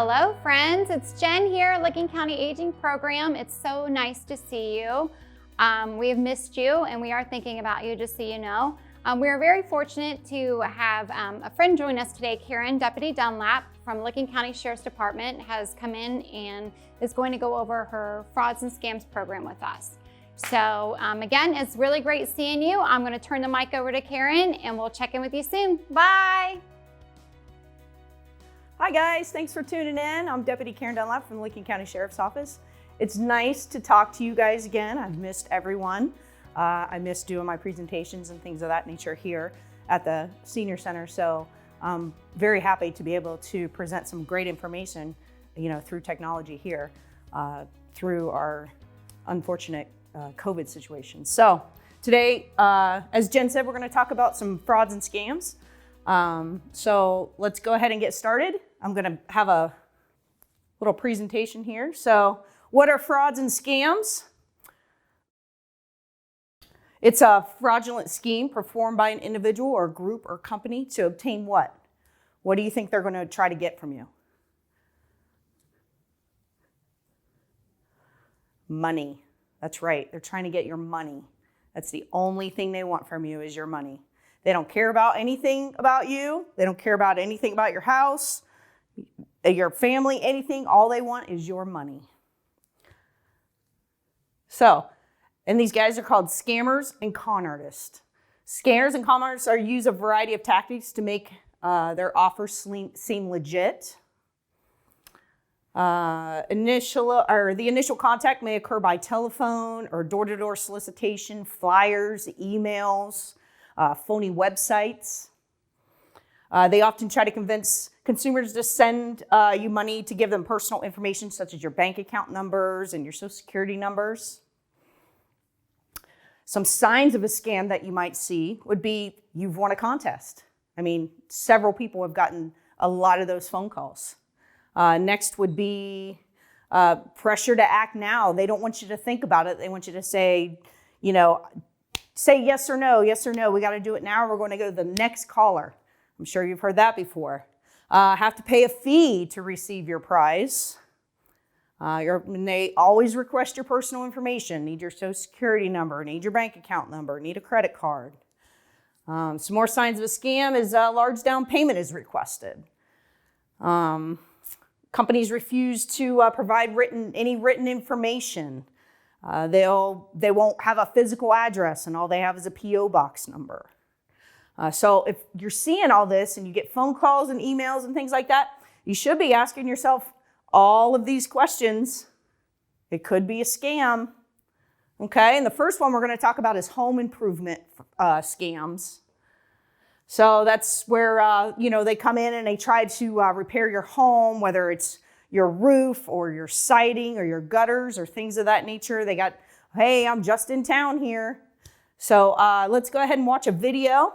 Hello friends, it's Jen here, Licking County Aging Program. It's so nice to see you. We have missed you and we are thinking about you, just so you know. We are very fortunate to have a friend join us today. Karen, Deputy Dunlap from Licking County Sheriff's Department, has come in and is going to go over her frauds and scams program with us. So again, it's really great seeing you. I'm going to turn the mic over to Karen and we'll check in with you soon. Bye. Hi guys, thanks for tuning in. I'm Deputy Karen Dunlap from the Licking County Sheriff's Office. It's nice to talk to you guys again. I've missed everyone. I missed doing my presentations and things of that nature here at the Senior Center. So I'm very happy to be able to present some great information, through technology here, through our unfortunate COVID situation. So today, as Jen said, we're going to talk about some frauds and scams. So let's go ahead and get started. I'm going to have a little presentation here. So what are frauds and scams? It's a fraudulent scheme performed by an individual or group or company to obtain what? What do you think they're going to try to get from you? Money. That's right. They're trying to get your money. That's the only thing they want from you is your money. They don't care about anything about you. They don't care about anything about your house, your family, anything. All they want is your money. So, and these guys are called scammers and con artists. Scammers and con artists use a variety of tactics to make their offers seem legit. The initial contact may occur by telephone or door-to-door solicitation, flyers, emails, phony websites. They often try to convince consumers to send you money to give them personal information such as your bank account numbers and your social security numbers. Some signs of a scam that you might see would be you've won a contest. I mean, several people have gotten a lot of those phone calls. Next would be pressure to act now. They don't want you to think about it. They want you to say, say yes or no, yes or no. We got to do it now. We're going to go to the next caller. I'm sure you've heard that before. Have to pay a fee to receive your prize. They always request your personal information. Need your social security number, need your bank account number, need a credit card. Some more signs of a scam is a large down payment is requested. Companies refuse to provide any written information. They won't have a physical address and all they have is a P.O. box number. So if you're seeing all this and you get phone calls and emails and things like that, you should be asking yourself all of these questions. It could be a scam. Okay, and the first one we're going to talk about is home improvement scams. So that's where, they come in and they try to repair your home, whether it's your roof or your siding or your gutters or things of that nature. They got, hey, I'm just in town here. So let's go ahead and watch a video.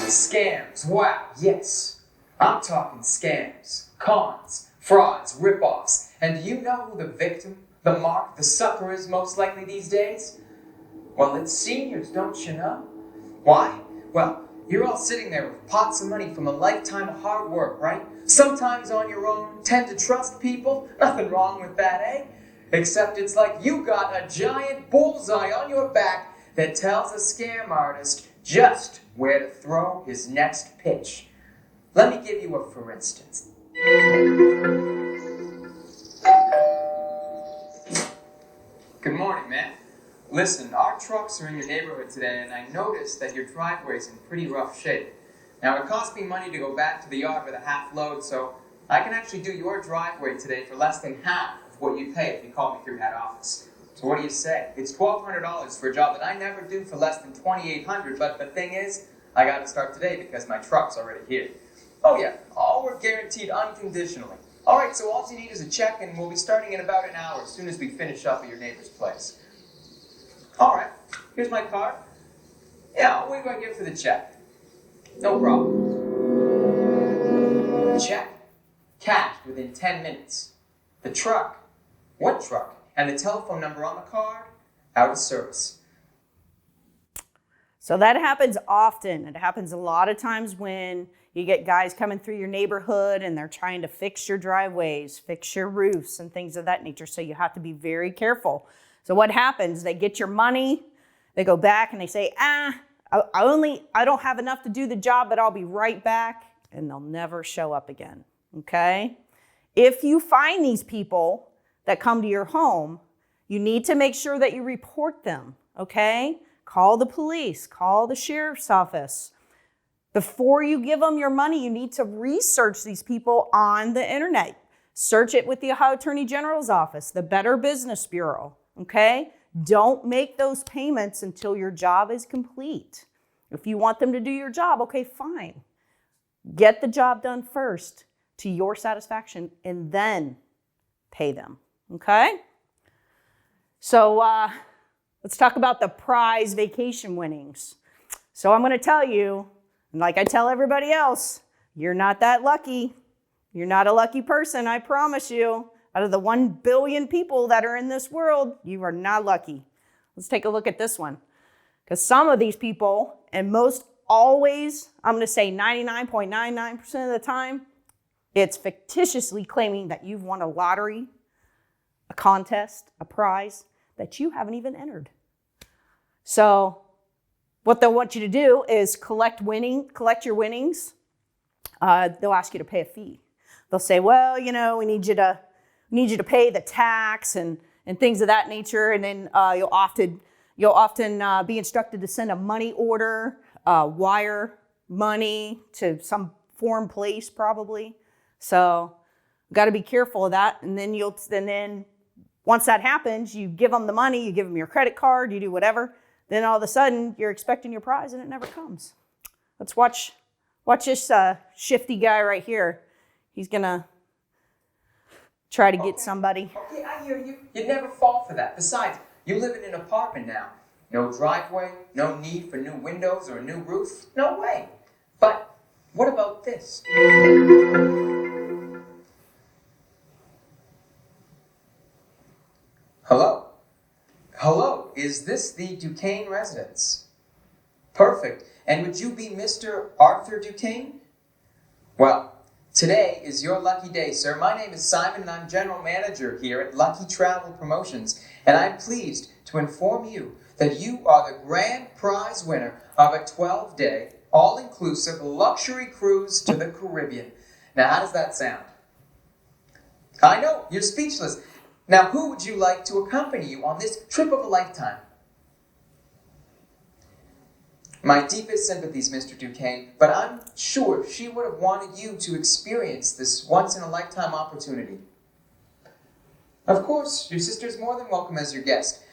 Scams, wow, yes. I'm talking scams, cons, frauds, rip-offs. And do you know who the victim, the mark, the sucker is most likely these days? Well, it's seniors, don't you know? Why? Well, you're all sitting there with pots of money from a lifetime of hard work, right? Sometimes on your own, tend to trust people. Nothing wrong with that, eh? Except it's like you got a giant bullseye on your back that tells a scam artist just where to throw his next pitch. Let me give you a for instance. Good morning, man. Listen, our trucks are in your neighborhood today, and I noticed that your driveway's in pretty rough shape. Now, it cost me money to go back to the yard with a half load, so I can actually do your driveway today for less than half of what you'd pay if you called me through head office. So what do you say? It's $1,200 for a job that I never do for less than $2,800, but the thing is, I gotta start today because my truck's already here. Oh yeah, all work guaranteed unconditionally. Alright, so all you need is a check and we'll be starting in about an hour as soon as we finish up at your neighbor's place. Alright, here's my card. Yeah, I'll wait right here for the check. No problem. Check. cashed within 10 minutes. The truck, what truck, and the telephone number on the card, out of service. So that happens often. It happens a lot of times when you get guys coming through your neighborhood and they're trying to fix your driveways, fix your roofs and things of that nature. So you have to be very careful. So what happens? They get your money, they go back and they say, I don't have enough to do the job, but I'll be right back. And they'll never show up again, okay? If you find these people that come to your home, you need to make sure that you report them, okay? Call the police, call the sheriff's office. Before you give them your money, you need to research these people on the internet. Search it with the Ohio Attorney General's office, the Better Business Bureau, okay? Don't make those payments until your job is complete. If you want them to do your job, okay, fine. Get the job done first to your satisfaction and then pay them, okay? So let's talk about the prize vacation winnings. So I'm going to tell you, and like I tell everybody else, you're not that lucky. You're not a lucky person, I promise you. Out of the 1 billion people that are in this world, you are not lucky. Let's take a look at this one. Because some of these people, and most always, I'm going to say 99.99% of the time, it's fictitiously claiming that you've won a lottery, a contest, a prize that you haven't even entered. So what they'll want you to do is collect your winnings. They'll ask you to pay a fee. They'll say, well, we need you to pay the tax and things of that nature. And then you'll often be instructed to send a money order, wire money to some foreign place probably. So you've got to be careful of that. And then once that happens, you give them the money, you give them your credit card, you do whatever. Then all of a sudden you're expecting your prize and it never comes. Let's watch this shifty guy right here. He's gonna try to get somebody. Okay, I hear you. You'd never fall for that. Besides, you live in an apartment now. No driveway, no need for new windows or a new roof. No way. But what about this? Hello? Hello, is this the Duquesne residence? Perfect. And would you be Mr. Arthur Duquesne? Well, today is your lucky day, sir. My name is Simon and I'm general manager here at Lucky Travel Promotions. And I'm pleased to inform you that you are the grand prize winner of a 12-day, all-inclusive luxury cruise to the Caribbean. Now, how does that sound? I know, you're speechless. Now, who would you like to accompany you on this trip of a lifetime? My deepest sympathies, Mr. Duquesne, but I'm sure she would have wanted you to experience this once-in-a-lifetime opportunity. Of course, your sister's more than welcome as your guest.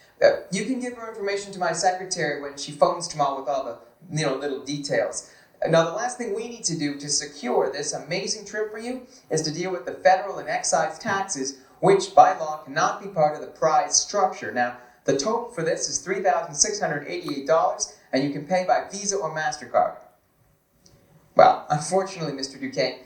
You can give her information to my secretary when she phones tomorrow with all the little details. Now, the last thing we need to do to secure this amazing trip for you is to deal with the federal and excise taxes, which by law cannot be part of the prize structure. Now, the total for this is $3,688, and you can pay by Visa or MasterCard. Well, unfortunately, Mr. Duquesne,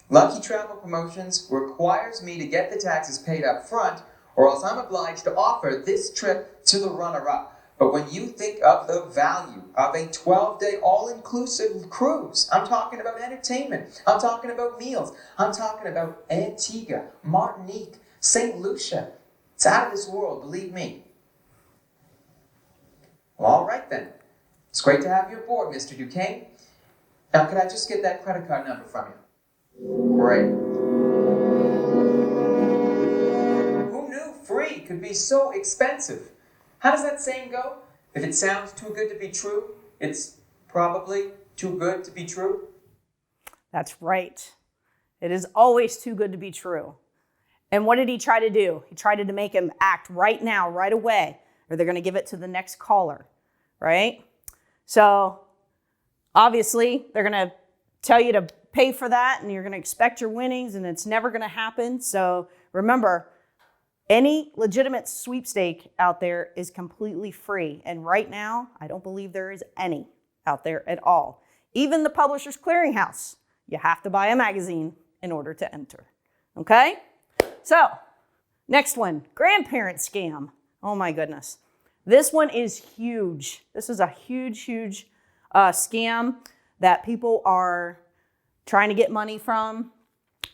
Lucky Travel Promotions requires me to get the taxes paid up front, or else I'm obliged to offer this trip to the runner-up. But when you think of the value of a 12-day all-inclusive cruise, I'm talking about entertainment, I'm talking about meals, I'm talking about Antigua, Martinique, St. Lucia. It's out of this world, believe me. Well, all right then. It's great to have you aboard, Mr. Duquesne. Now, could I just get that credit card number from you? Great. Who knew free could be so expensive? How does that saying go? If it sounds too good to be true, it's probably too good to be true. That's right. It is always too good to be true. And what did he try to do? He tried to make him act right now, right away, or they're going to give it to the next caller, right? So obviously they're going to tell you to pay for that and you're going to expect your winnings and it's never going to happen. So remember, any legitimate sweepstake out there is completely free. And right now, I don't believe there is any out there at all. Even the Publishers Clearinghouse, you have to buy a magazine in order to enter. Okay? So, next one, grandparent scam. Oh my goodness. This one is huge. This is a huge scam that people are trying to get money from.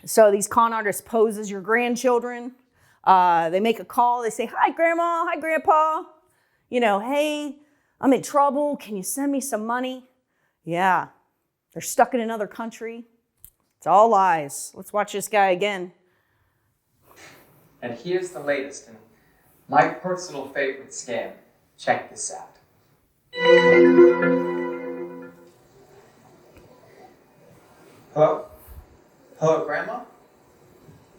So these con artists pose as your grandchildren. They make a call. They say, hi, Grandma. Hi, Grandpa. Hey, I'm in trouble. Can you send me some money? Yeah, they're stuck in another country. It's all lies. Let's watch this guy again. And here's the latest and my personal favorite scam. Check this out. Hello? Hello, Grandma?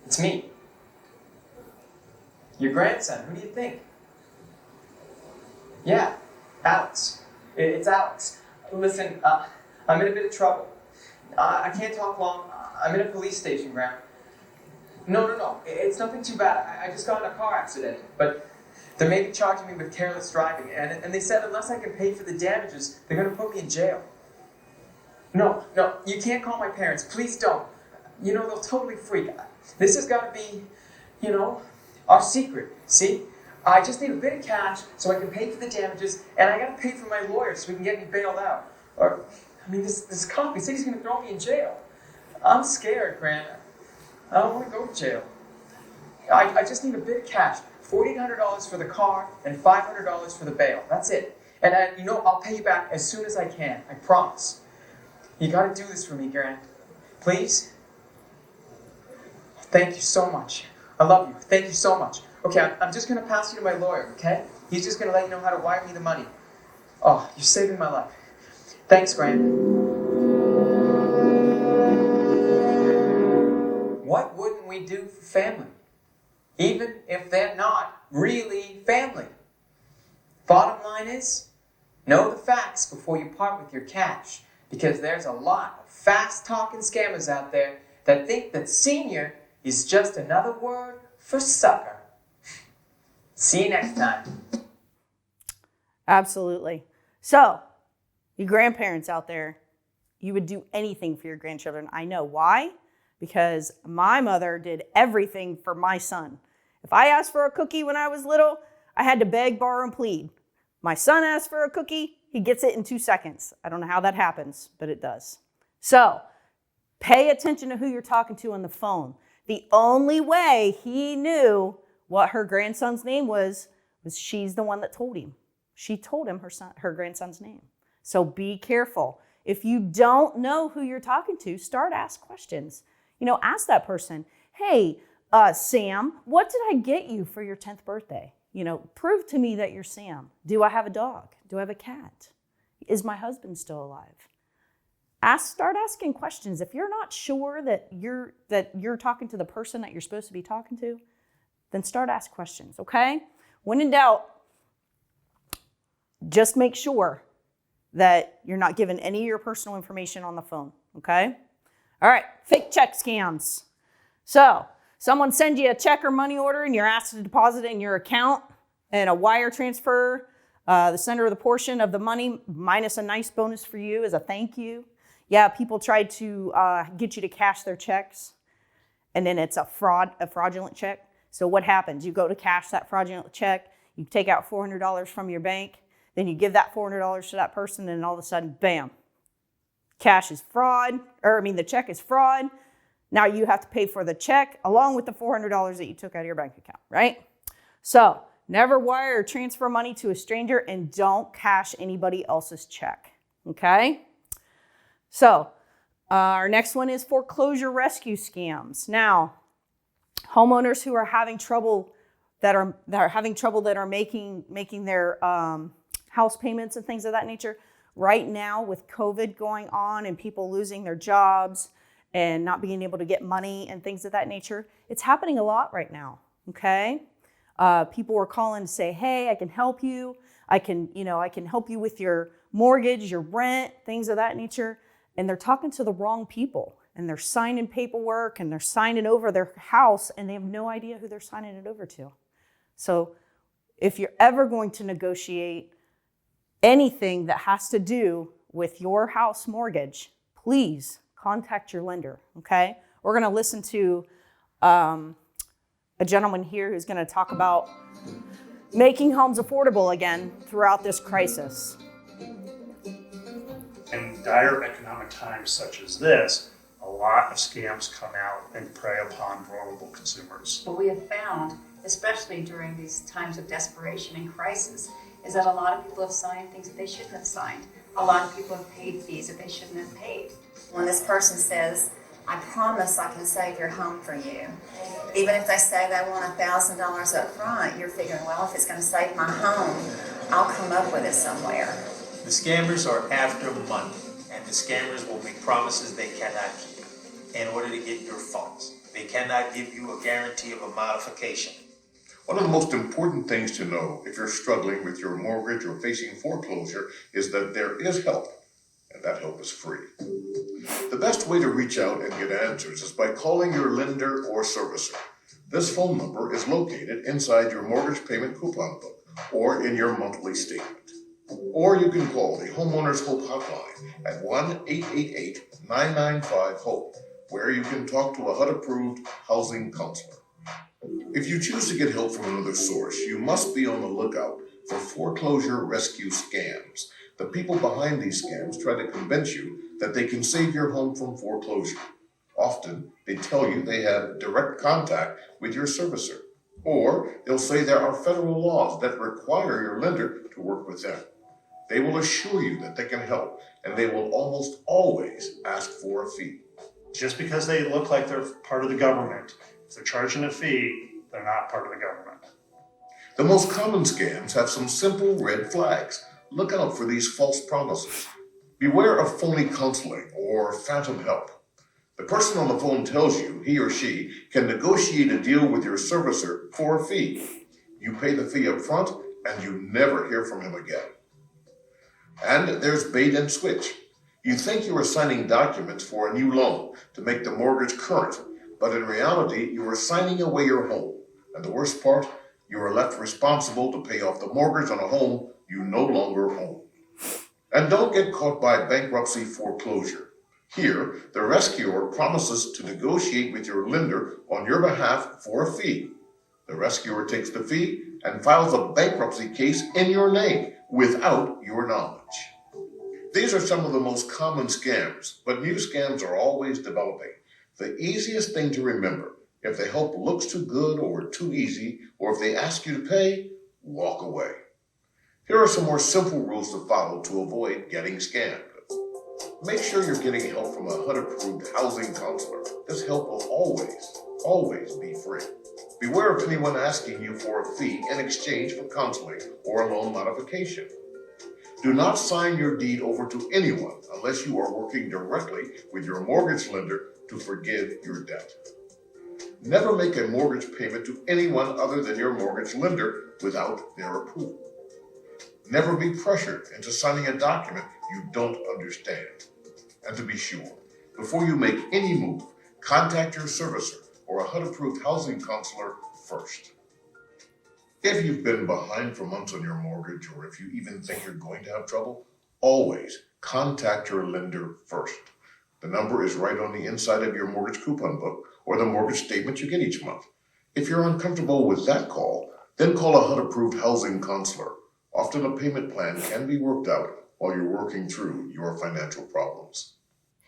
It's me. Your grandson, who do you think? Yeah, Alex. It's Alex. Listen, I'm in a bit of trouble. I can't talk long. I'm in a police station, Grandma. No. It's nothing too bad. I just got in a car accident. But they may be charging me with careless driving. And they said unless I can pay for the damages, they're going to put me in jail. No, you can't call my parents. Please don't. They'll totally freak. This has got to be, our secret. See? I just need a bit of cash so I can pay for the damages, and I got to pay for my lawyer so he can get me bailed out. This cop, he said he's going to throw me in jail. I'm scared, Gran. I don't want to go to jail. I just need a bit of cash. $4,800 for the car and $500 for the bail. That's it. And I'll pay you back as soon as I can. I promise. You got to do this for me, Gran. Please? Thank you so much. I love you. Thank you so much. Okay, I'm just going to pass you to my lawyer, okay? He's just going to let you know how to wire me the money. Oh, you're saving my life. Thanks, Gran. What wouldn't we do for family? Even if they're not really family. Bottom line is, know the facts before you part with your cash, because there's a lot of fast-talking scammers out there that think that senior is just another word for sucker. See you next time. Absolutely. So, you grandparents out there, you would do anything for your grandchildren. I know. Why? Because my mother did everything for my son. If I asked for a cookie when I was little, I had to beg, borrow, and plead. My son asked for a cookie, he gets it in 2 seconds. I don't know how that happens, but it does. So, pay attention to who you're talking to on the phone. The only way he knew what her grandson's name was she's the one that told him. She told him her grandson's name. So be careful. If you don't know who you're talking to, start ask questions. Ask that person, hey, Sam, what did I get you for your 10th birthday? Prove to me that you're Sam. Do I have a dog? Do I have a cat? Is my husband still alive? Start asking questions. If you're not sure that you're talking to the person that you're supposed to be talking to, then start asking questions, okay? When in doubt, just make sure that you're not giving any of your personal information on the phone, okay? All right, fake check scams. So, someone sends you a check or money order and you're asked to deposit it in your account, and a wire transfer, the sender of the portion of the money minus a nice bonus for you as a thank you. Yeah, people try to get you to cash their checks, and then it's a fraudulent check. So what happens? You go to cash that fraudulent check, you take out $400 from your bank, then you give that $400 to that person, and all of a sudden, bam, the check is fraud. Now you have to pay for the check along with the $400 that you took out of your bank account, right? So never wire or transfer money to a stranger, and don't cash anybody else's check, okay? So our next one is foreclosure rescue scams. Now, homeowners who are having trouble that are making their house payments and things of that nature. Right now, with COVID going on and people losing their jobs and not being able to get money and things of that nature, it's happening a lot right now. Okay, people were calling to say, "Hey, I can help you. I can help you with your mortgage, your rent, things of that nature." And they're talking to the wrong people, and they're signing paperwork, and they're signing over their house, and they have no idea who they're signing it over to. So if you're ever going to negotiate anything that has to do with your house mortgage, please contact your lender, okay? We're going to listen to a gentleman here who's going to talk about making homes affordable again throughout this crisis. In dire economic times such as this, a lot of scams come out and prey upon vulnerable consumers. What we have found, especially during these times of desperation and crisis, is that a lot of people have signed things that they shouldn't have signed. A lot of people have paid fees that they shouldn't have paid. When this person says, I promise I can save your home for you, even if they say they want $1,000 up front, you're figuring, well, if it's going to save my home, I'll come up with it somewhere. The scammers are after money, and the scammers will make promises they cannot keep in order to get your funds. They cannot give you a guarantee of a modification. One of the most important things to know if you're struggling with your mortgage or facing foreclosure is that there is help, and that help is free. The best way to reach out and get answers is by calling your lender or servicer. This phone number is located inside your mortgage payment coupon book or in your monthly statement. Or you can call the Homeowners Hope Hotline at 1-888-995-HOPE, where you can talk to a HUD-approved housing counselor. If you choose to get help from another source, you must be on the lookout for foreclosure rescue scams. The people behind these scams try to convince you that they can save your home from foreclosure. Often, they tell you they have direct contact with your servicer, or they'll say there are federal laws that require your lender to work with them. They will assure you that they can help, and they will almost always ask for a fee. Just because they look like they're part of the government, if they're charging a fee, they're not part of the government. The most common scams have some simple red flags. Look out for these false promises. Beware of phony counseling or phantom help. The person on the phone tells you he or she can negotiate a deal with your servicer for a fee. You pay the fee up front and you never hear from him again. And there's bait and switch. You think you are signing documents for a new loan to make the mortgage current, but in reality, you are signing away your home. And the worst part, you are left responsible to pay off the mortgage on a home you no longer own. And don't get caught by bankruptcy foreclosure. Here, the rescuer promises to negotiate with your lender on your behalf for a fee. The rescuer takes the fee and files a bankruptcy case in your name without your knowledge. These are some of the most common scams, but new scams are always developing. The easiest thing to remember, if the help looks too good or too easy, or if they ask you to pay, walk away. Here are some more simple rules to follow to avoid getting scammed. Make sure you're getting help from a HUD-approved housing counselor. This help will always be free. Beware of anyone asking you for a fee in exchange for counseling or a loan modification. Do not sign your deed over to anyone unless you are working directly with your mortgage lender to forgive your debt. Never make a mortgage payment to anyone other than your mortgage lender without their approval. Never be pressured into signing a document you don't understand. And to be sure, before you make any move, contact your servicer or a HUD-approved housing counselor first. If you've been behind for months on your mortgage, or if you even think you're going to have trouble, always contact your lender first. The number is right on the inside of your mortgage coupon book or the mortgage statement you get each month. If you're uncomfortable with that call, then call a HUD-approved housing counselor. Often a payment plan can be worked out while you're working through your financial problems.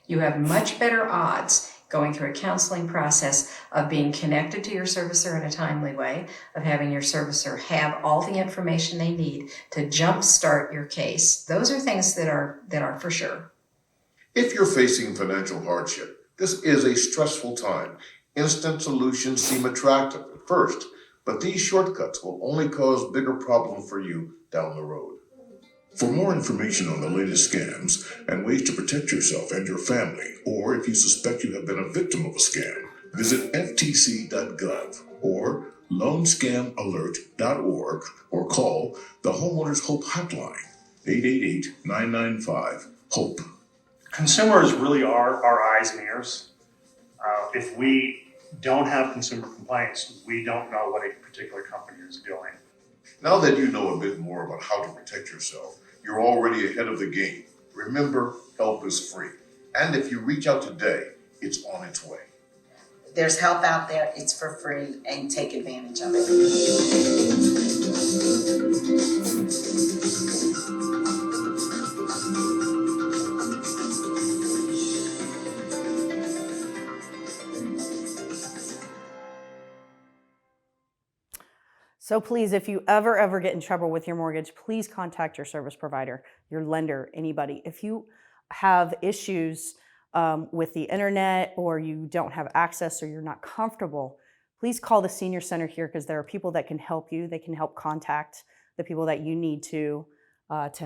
You have much better odds going through a counseling process of being connected to your servicer in a timely way, of having your servicer have all the information they need to jumpstart your case. Those are things that are for sure. If you're facing financial hardship, this is a stressful time. Instant solutions seem attractive at first, but these shortcuts will only cause bigger problems for you down the road. For more information on the latest scams and ways to protect yourself and your family, or if you suspect you have been a victim of a scam, visit ftc.gov or loanscamalert.org or call the Homeowners Hope Hotline, 888-995-HOPE. Consumers really are our eyes and ears. If we don't have consumer complaints, we don't know what a particular company is doing. Now that you know a bit more about how to protect yourself, you're already ahead of the game. Remember, help is free. And if you reach out today, it's on its way. there's help out there. It's for free, and take advantage of it. So please, if you ever get in trouble with your mortgage, please contact your service provider, your lender, anybody. If you have issues with the internet, or you don't have access, or you're not comfortable, please call the Senior Center here, because there are people that can help you. They can help contact the people that you need to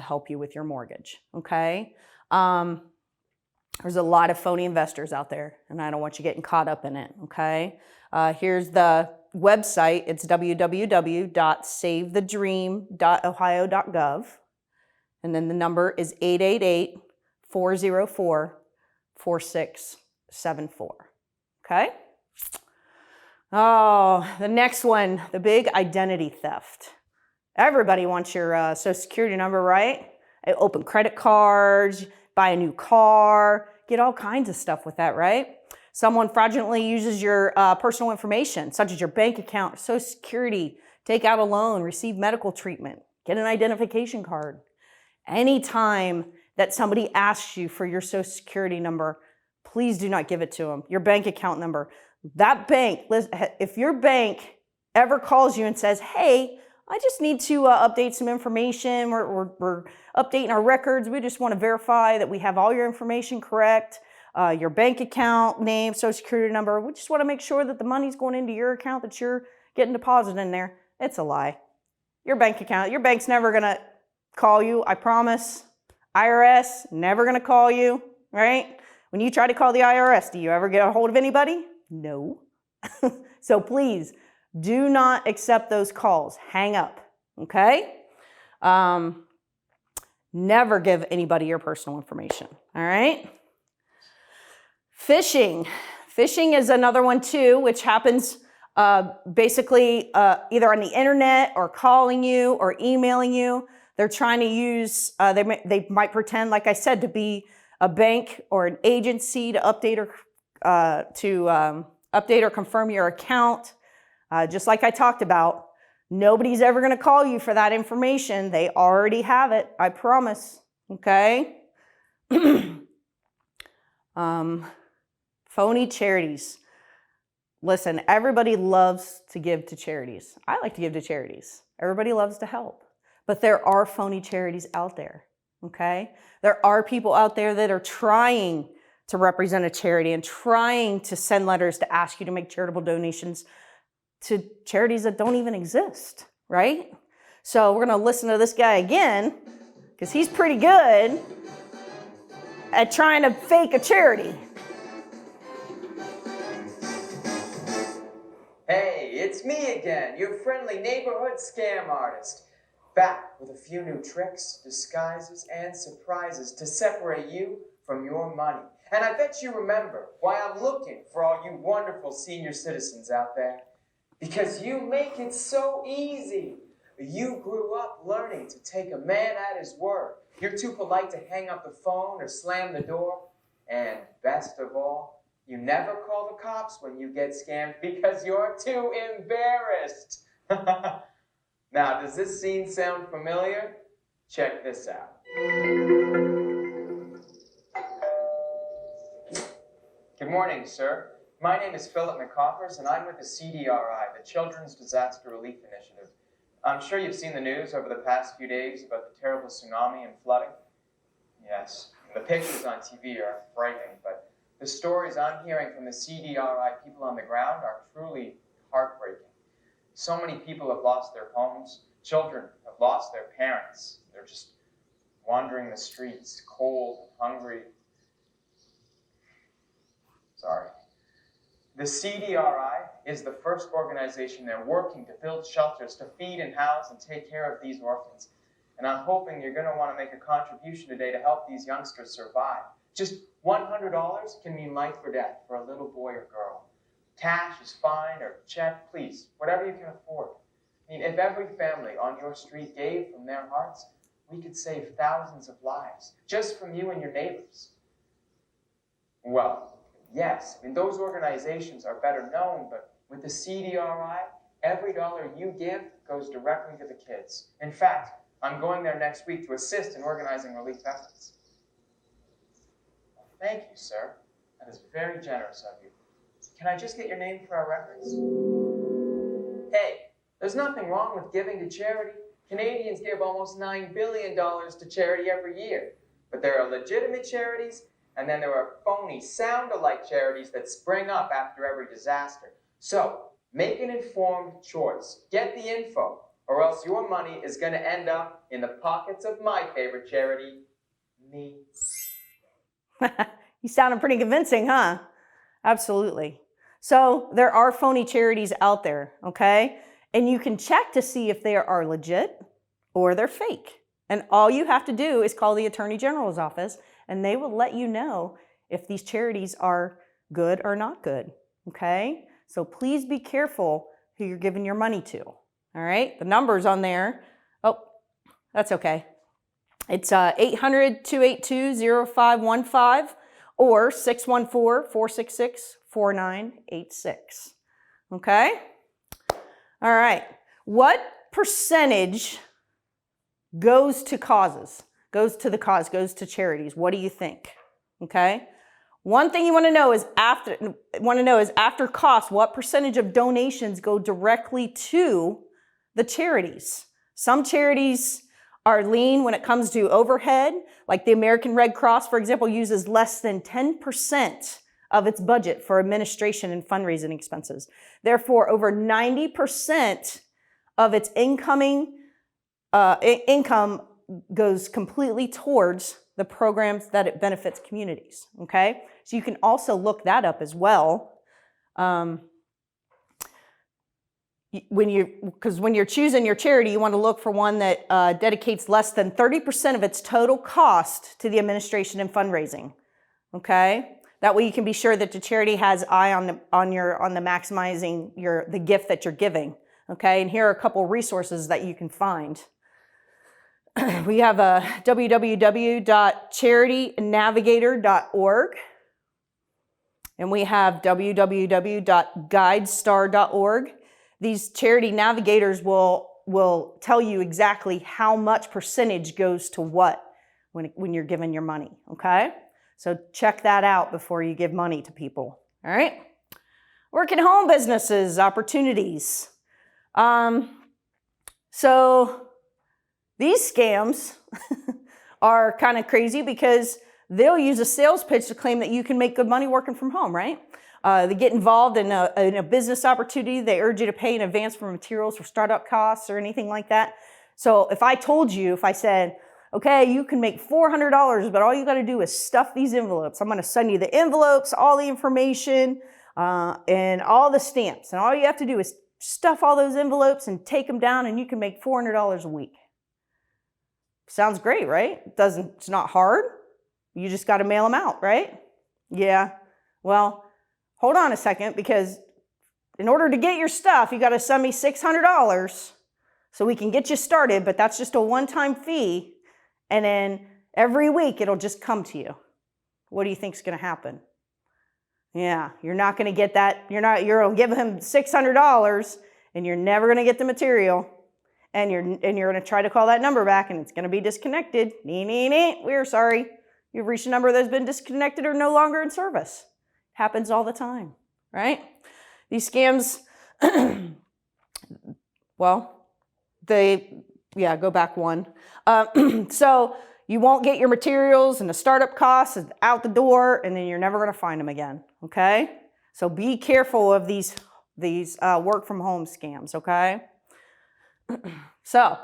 help you with your mortgage, okay? There's a lot of phony investors out there, and I don't want you getting caught up in it, okay? Here's the website. It's www.savethedream.ohio.gov, and then the number is 888-404-4674, okay? Oh, the next one, the big identity theft. Everybody wants your Social Security number, right? Open credit cards, buy a new car, get all kinds of stuff with that, right? Someone fraudulently uses your personal information, such as your bank account, Social Security, take out a loan, receive medical treatment, get an identification card. Anytime that somebody asks you for your Social Security number, please do not give it to them. Your bank account number. That bank, if your bank ever calls you and says, hey, I just need to update some information, we're updating our records, we just want to verify that we have all your information correct, your bank account name, Social Security number, we just want to make sure that the money's going into your account, that you're getting deposited in there. It's a lie. Your bank's never going to call you, I promise. IRS, never going to call you, right? When you try to call the IRS, do you ever get a hold of anybody? No. So please, do not accept those calls. Hang up, okay? Never give anybody your personal information, all right? Phishing. Phishing is another one too, which happens basically either on the internet or calling you or emailing you. They're trying to use, they might pretend, like I said, to be a bank or an agency to update or confirm your account. Just like I talked about, nobody's ever going to call you for that information. They already have it, I promise, okay? Phony charities. Listen, everybody loves to give to charities. I like to give to charities. Everybody loves to help. But there are phony charities out there, okay? There are people out there that are trying to represent a charity and trying to send letters to ask you to make charitable donations to charities that don't even exist, right? So we're going to listen to this guy again, because he's pretty good at trying to fake a charity. Hey, it's me again, your friendly neighborhood scam artist. Back with a few new tricks, disguises, and surprises to separate you from your money. And I bet you remember why I'm looking for all you wonderful senior citizens out there. Because you make it so easy. You grew up learning to take a man at his word. You're too polite to hang up the phone or slam the door. And best of all, you never call the cops when you get scammed because you're too embarrassed. Now, does this scene sound familiar? Check this out. Good morning, sir. My name is Philip McCoffers, and I'm with the CDRI, the Children's Disaster Relief Initiative. I'm sure you've seen the news over the past few days about the terrible tsunami and flooding. Yes, the pictures on TV are frightening, but the stories I'm hearing from the CDRI people on the ground are truly heartbreaking. So many people have lost their homes. Children have lost their parents. They're just wandering the streets, cold and hungry. Sorry. The CDRI is the first organization there working to build shelters to feed and house and take care of these orphans. And I'm hoping you're going to want to make a contribution today to help these youngsters survive. Just $100 can mean life or death for a little boy or girl. Cash is fine, or check, please, whatever you can afford. I mean, if every family on your street gave from their hearts, we could save thousands of lives, just from you and your neighbors. Well, Yes, I mean, those organizations are better known, but with the CDRI, every dollar you give goes directly to the kids. In fact, I'm going there next week to assist in organizing relief efforts. Thank you, sir. That is very generous of you. Can I just get your name for our records? Hey, there's nothing wrong with giving to charity. Canadians give almost $9 billion to charity every year. But there are legitimate charities, and then there are phony, sound-alike charities that spring up after every disaster. So, make an informed choice. Get the info, or else your money is going to end up in the pockets of my favorite charity, me. You sounded pretty convincing, huh? Absolutely. So there are phony charities out there, okay? And you can check to see if they are legit or they're fake. And all you have to do is call the Attorney General's office and they will let you know if these charities are good or not good, okay? So please be careful who you're giving your money to, all right? The number's on there. Oh, that's okay. It's 800-282-0515 or 614-466-4986, okay? All right, what percentage goes to causes, goes to the cause, goes to charities? What do you think, okay? One thing you want to know is after cost, what percentage of donations go directly to the charities? Some charities are lean when it comes to overhead, like the American Red Cross, for example, uses less than 10% of its budget for administration and fundraising expenses. Therefore, over 90% of its income goes completely towards the programs that it benefits communities, okay? So you can also look that up as well. Because when you're choosing your charity, you want to look for one that dedicates less than 30% of its total cost to the administration and fundraising, okay? That way you can be sure that the charity has eye on the maximizing the gift that you're giving, okay? And here are a couple resources that you can find. We have a www.charitynavigator.org, and we have www.guidestar.org. These charity navigators will tell you exactly how much percentage goes to what when you're giving your money, okay? So check that out before you give money to people, all right? Work at home businesses, opportunities. So these scams are kind of crazy because they'll use a sales pitch to claim that you can make good money working from home, right? They get involved in a business opportunity. They urge you to pay in advance for materials for startup costs or anything like that. So if I said, okay, you can make $400, but all you got to do is stuff these envelopes. I'm going to send you the envelopes, all the information, and all the stamps. And all you have to do is stuff all those envelopes and take them down, and you can make $400 a week. Sounds great, right? It's not hard. You just got to mail them out, right? Yeah. Well, hold on a second, because in order to get your stuff, you got to send me $600 so we can get you started, but that's just a one-time fee, and then every week it'll just come to you. What do you think is going to happen? Yeah, you're not going to get that. You're going to give him $600, and you're never going to get the material, and you're going to try to call that number back, and it's going to be disconnected. We're sorry. You've reached a number that's been disconnected or no longer in service. Happens all the time, right? These scams, well, go back one. So you won't get your materials and the startup costs out the door, and then you're never going to find them again, okay? So be careful of these work from home scams, okay? So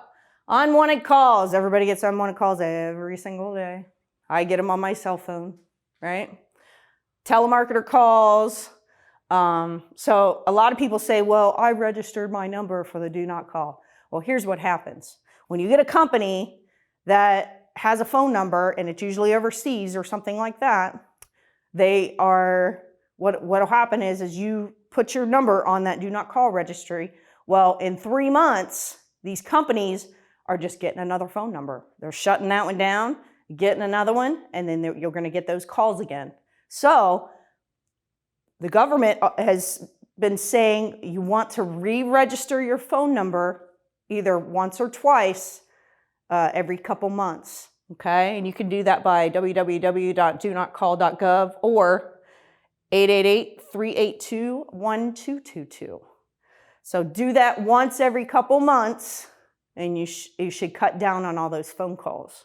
unwanted calls. Everybody gets unwanted calls every single day. I get them on my cell phone, right? Telemarketer calls. So a lot of people say, well, I registered my number for the do not call. Well, here's what happens. When you get a company that has a phone number, and it's usually overseas or something like that, what'll happen is you put your number on that do not call registry. Well, in 3 months, these companies are just getting another phone number. They're shutting that one down, getting another one, and then you're going to get those calls again. So the government has been saying you want to re-register your phone number either once or twice every couple months, okay? And you can do that by www.donotcall.gov or 888-382-1222. So do that once every couple months, and you should cut down on all those phone calls,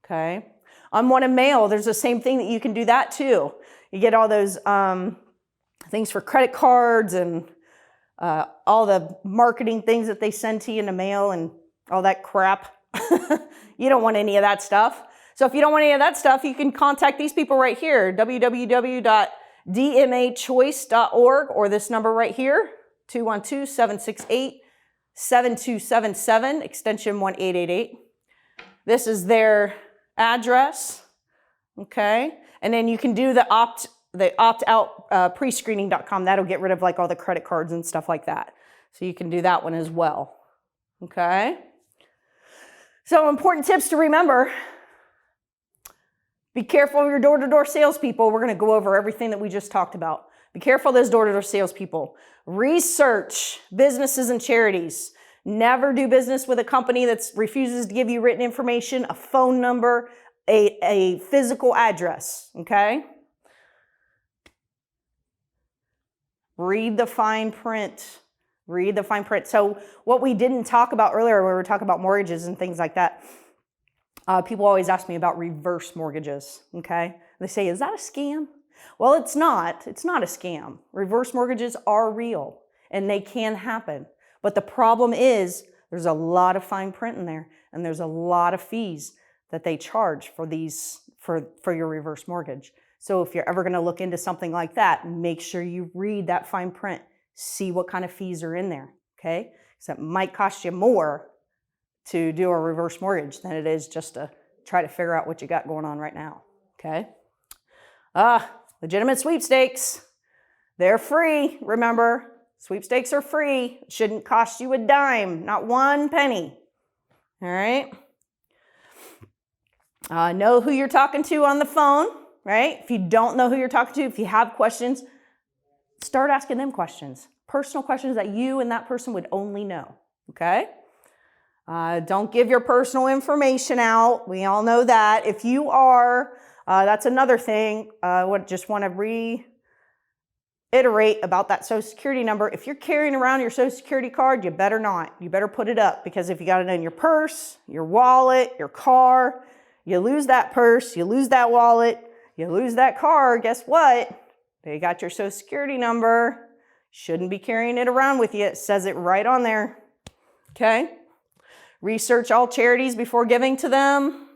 okay? Unwanted mail, there's the same thing that you can do that too. You get all those things for credit cards and all the marketing things that they send to you in the mail and all that crap. You don't want any of that stuff. So if you don't want any of that stuff, you can contact these people right here, www.dmachoice.org, or this number right here, 212-768-7277, extension 1888. This is their address, okay? And then you can do the opt-out prescreening.com. That'll get rid of like all the credit cards and stuff like that. So you can do that one as well, okay? So important tips to remember. Be careful of your door-to-door salespeople. We're going to go over everything that we just talked about. Be careful of those door-to-door salespeople. Research businesses and charities. Never do business with a company that refuses to give you written information, a phone number, a physical address, okay? Read the fine print. Read the fine print. So what we didn't talk about earlier when we were talking about mortgages and things like that, people always ask me about reverse mortgages, okay? They say, is that a scam? Well, it's not. It's not a scam. Reverse mortgages are real and they can happen. But the problem is there's a lot of fine print in there and there's a lot of fees that they charge for these, for your reverse mortgage. So if you're ever going to look into something like that, make sure you read that fine print. See what kind of fees are in there, okay? So it might cost you more to do a reverse mortgage than it is just to try to figure out what you got going on right now, okay? Legitimate sweepstakes. They're free, remember. Sweepstakes are free. It shouldn't cost you a dime, not 1 penny, all right? Know who you're talking to on the phone, right? If you don't know who you're talking to, if you have questions, start asking them questions, personal questions that you and that person would only know, okay? Don't give your personal information out. We all know that. If you are, that's another thing. Just want to reiterate about that Social Security number. If you're carrying around your Social Security card, you better not. You better put it up, because if you got it in your purse, your wallet, your car, you lose that purse, you lose that wallet, you lose that car, guess what? They got your Social Security number. Shouldn't be carrying it around with you. It says it right on there, okay? Research all charities before giving to them.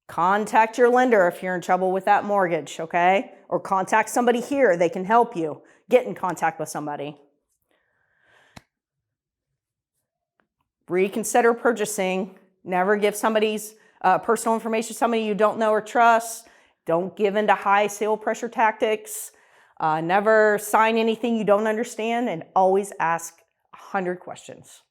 Contact your lender if you're in trouble with that mortgage, okay? Or contact somebody here. They can help you. Get in contact with somebody. Reconsider purchasing. Never give somebody's personal information to somebody you don't know or trust. Don't give in to high sale pressure tactics. Never sign anything you don't understand, and always ask 100 questions.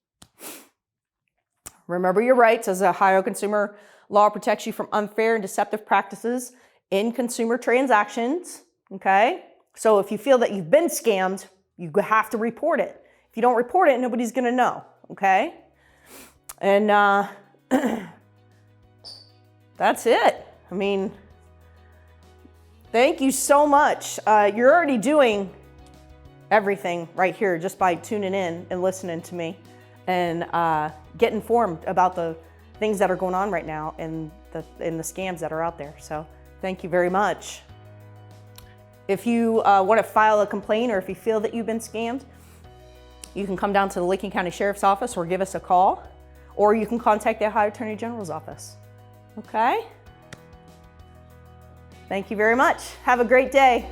Remember your rights, as Ohio consumer law protects you from unfair and deceptive practices in consumer transactions, okay? So if you feel that you've been scammed, you have to report it. If you don't report it, nobody's gonna know, okay? And that's it. I mean, thank you so much. You're already doing everything right here just by tuning in and listening to me, and get informed about the things that are going on right now and the scams that are out there. So thank you very much. If you want to file a complaint, or if you feel that you've been scammed, you can come down to the Licking County Sheriff's Office or give us a call, or you can contact the Ohio Attorney General's office. Okay? Thank you very much. Have a great day.